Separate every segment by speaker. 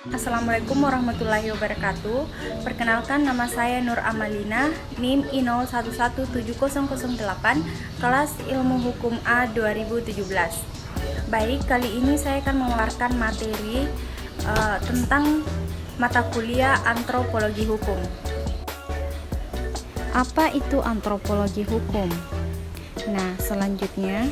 Speaker 1: Assalamualaikum warahmatullahi wabarakatuh. Perkenalkan, nama saya Nur Amalina, NIM I011708, kelas Ilmu Hukum A 2017. Baik, kali ini saya akan mengeluarkan materi tentang mata kuliah Antropologi Hukum. Apa itu antropologi hukum? Nah, selanjutnya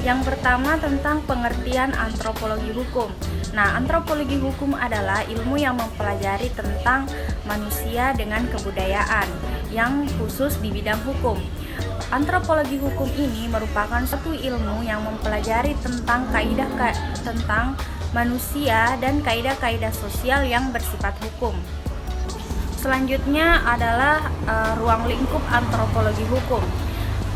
Speaker 1: yang pertama tentang pengertian antropologi hukum. Nah, antropologi hukum adalah ilmu yang mempelajari tentang manusia dengan kebudayaan yang khusus di bidang hukum. Antropologi hukum ini merupakan suatu ilmu yang mempelajari tentang tentang manusia dan kaidah-kaidah sosial yang bersifat hukum. Selanjutnya adalah ruang lingkup antropologi hukum.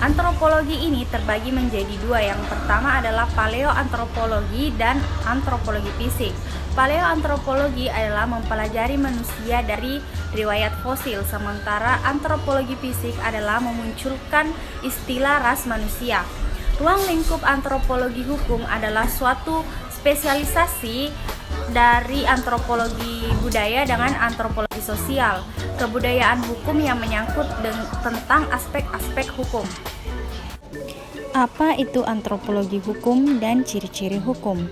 Speaker 1: Antropologi ini terbagi menjadi dua. Yang pertama adalah paleoantropologi dan antropologi fisik. Paleoantropologi adalah mempelajari manusia dari riwayat fosil, sementara antropologi fisik adalah memunculkan istilah ras manusia. Ruang lingkup antropologi hukum adalah suatu spesialisasi dari antropologi budaya dengan antropologi sosial, kebudayaan hukum yang menyangkut tentang aspek-aspek hukum. Apa itu antropologi hukum dan ciri-ciri hukum?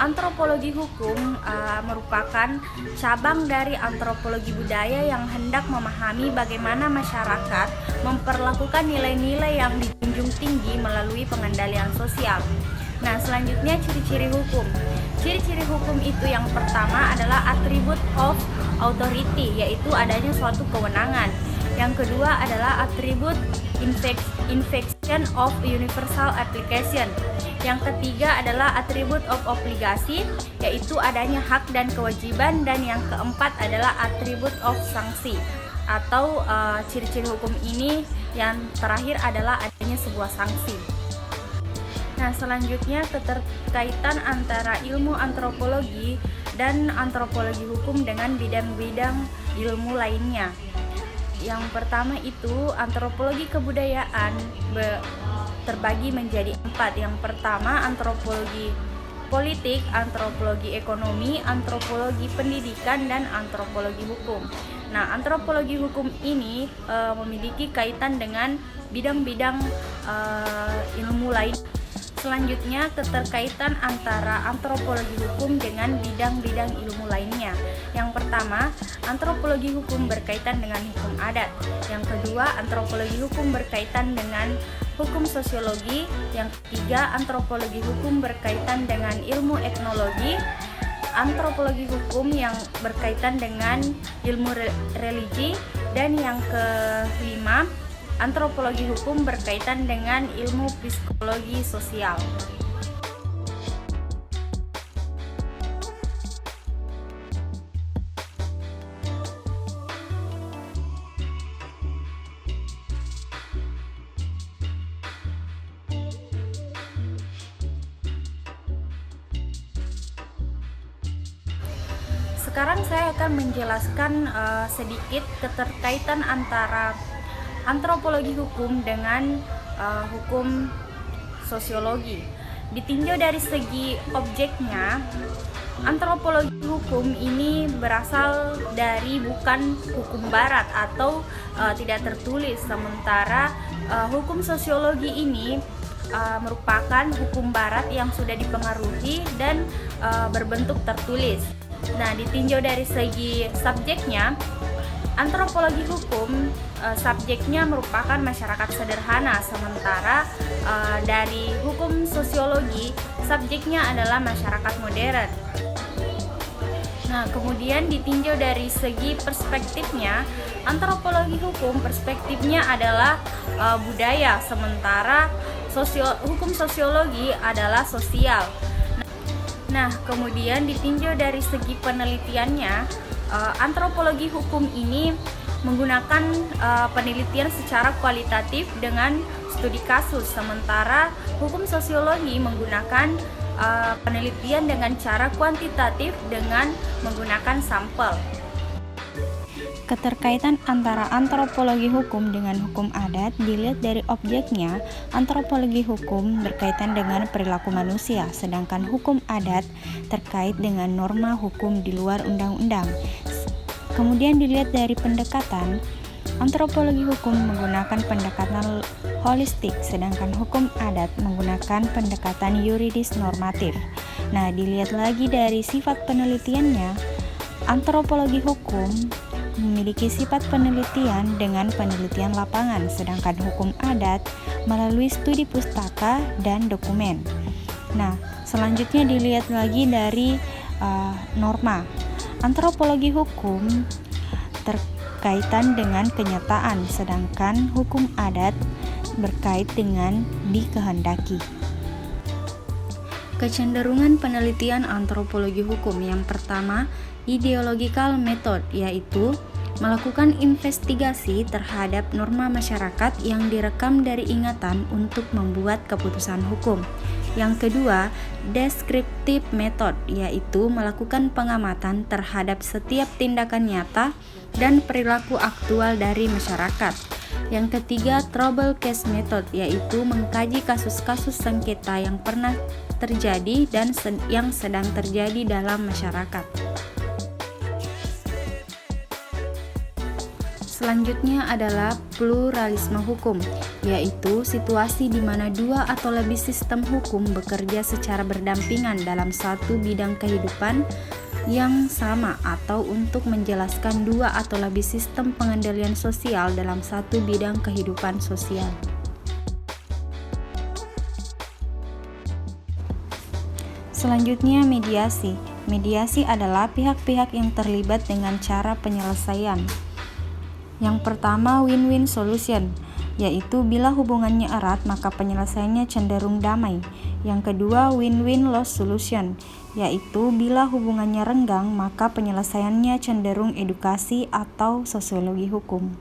Speaker 1: Antropologi hukum merupakan cabang dari antropologi budaya yang hendak memahami bagaimana masyarakat memperlakukan nilai-nilai yang dijunjung tinggi melalui pengendalian sosial. Nah, selanjutnya ciri-ciri hukum. Ciri-ciri hukum itu yang pertama adalah attribute of authority, yaitu adanya suatu kewenangan. Yang kedua adalah attribute infection of universal application. Yang ketiga adalah attribute of obligasi, yaitu adanya hak dan kewajiban. Dan yang keempat adalah attribute of sanksi, atau ciri-ciri hukum ini yang terakhir adalah adanya sebuah sanksi. Nah, selanjutnya keterkaitan antara ilmu antropologi dan antropologi hukum dengan bidang-bidang ilmu lainnya. Yang pertama itu antropologi kebudayaan terbagi menjadi 4. Yang pertama antropologi politik, antropologi ekonomi, antropologi pendidikan, dan antropologi hukum. Nah, antropologi hukum ini memiliki kaitan dengan bidang-bidang ilmu lain. Selanjutnya, keterkaitan antara antropologi hukum dengan bidang-bidang ilmu lainnya. Yang pertama, antropologi hukum berkaitan dengan hukum adat. Yang kedua, antropologi hukum berkaitan dengan hukum sosiologi. Yang ketiga, antropologi hukum berkaitan dengan ilmu etnologi. Antropologi hukum yang berkaitan dengan ilmu religi. Dan yang kelima, antropologi hukum berkaitan dengan ilmu psikologi sosial. Sekarang saya akan menjelaskan sedikit keterkaitan antara antropologi hukum dengan hukum sosiologi. Ditinjau dari segi objeknya, antropologi hukum ini berasal dari bukan hukum barat atau tidak tertulis, sementara hukum sosiologi ini merupakan hukum barat yang sudah dipengaruhi dan berbentuk tertulis. Nah, ditinjau dari segi subjeknya, antropologi hukum subjeknya merupakan masyarakat sederhana, sementara dari hukum sosiologi subjeknya adalah masyarakat modern. Nah, kemudian ditinjau dari segi perspektifnya, antropologi hukum perspektifnya adalah budaya, sementara hukum sosiologi adalah sosial. Nah, kemudian ditinjau dari segi penelitiannya, antropologi hukum ini menggunakan penelitian secara kualitatif dengan studi kasus, sementara hukum sosiologi menggunakan penelitian dengan cara kuantitatif dengan menggunakan sampel. Keterkaitan antara antropologi hukum dengan hukum adat dilihat dari objeknya. Antropologi hukum berkaitan dengan perilaku manusia, sedangkan hukum adat terkait dengan norma hukum di luar undang-undang. Kemudian dilihat dari pendekatan, antropologi hukum menggunakan pendekatan holistik, sedangkan hukum adat menggunakan pendekatan yuridis normatif. Nah, dilihat lagi dari sifat penelitiannya, antropologi hukum memiliki sifat penelitian dengan penelitian lapangan, sedangkan hukum adat melalui studi pustaka dan dokumen. Nah, selanjutnya dilihat lagi dari norma. Antropologi hukum terkaitan dengan kenyataan, sedangkan hukum adat berkait dengan dikehendaki. Kecenderungan penelitian antropologi hukum yang pertama, ideological method, yaitu melakukan investigasi terhadap norma masyarakat yang direkam dari ingatan untuk membuat keputusan hukum. Yang kedua, descriptive method, yaitu melakukan pengamatan terhadap setiap tindakan nyata dan perilaku aktual dari masyarakat. Yang ketiga, trouble case method, yaitu mengkaji kasus-kasus sengketa yang pernah terjadi dan yang sedang terjadi dalam masyarakat. Selanjutnya adalah pluralisme hukum, yaitu situasi di mana dua atau lebih sistem hukum bekerja secara berdampingan dalam satu bidang kehidupan yang sama atau untuk menjelaskan dua atau lebih sistem pengendalian sosial dalam satu bidang kehidupan sosial. Selanjutnya, mediasi. Mediasi adalah pihak-pihak yang terlibat dengan cara penyelesaian. Yang pertama, win-win solution, yaitu bila hubungannya erat maka penyelesaiannya cenderung damai. Yang kedua, win-win loss solution, yaitu bila hubungannya renggang maka penyelesaiannya cenderung edukasi atau sosiologi hukum.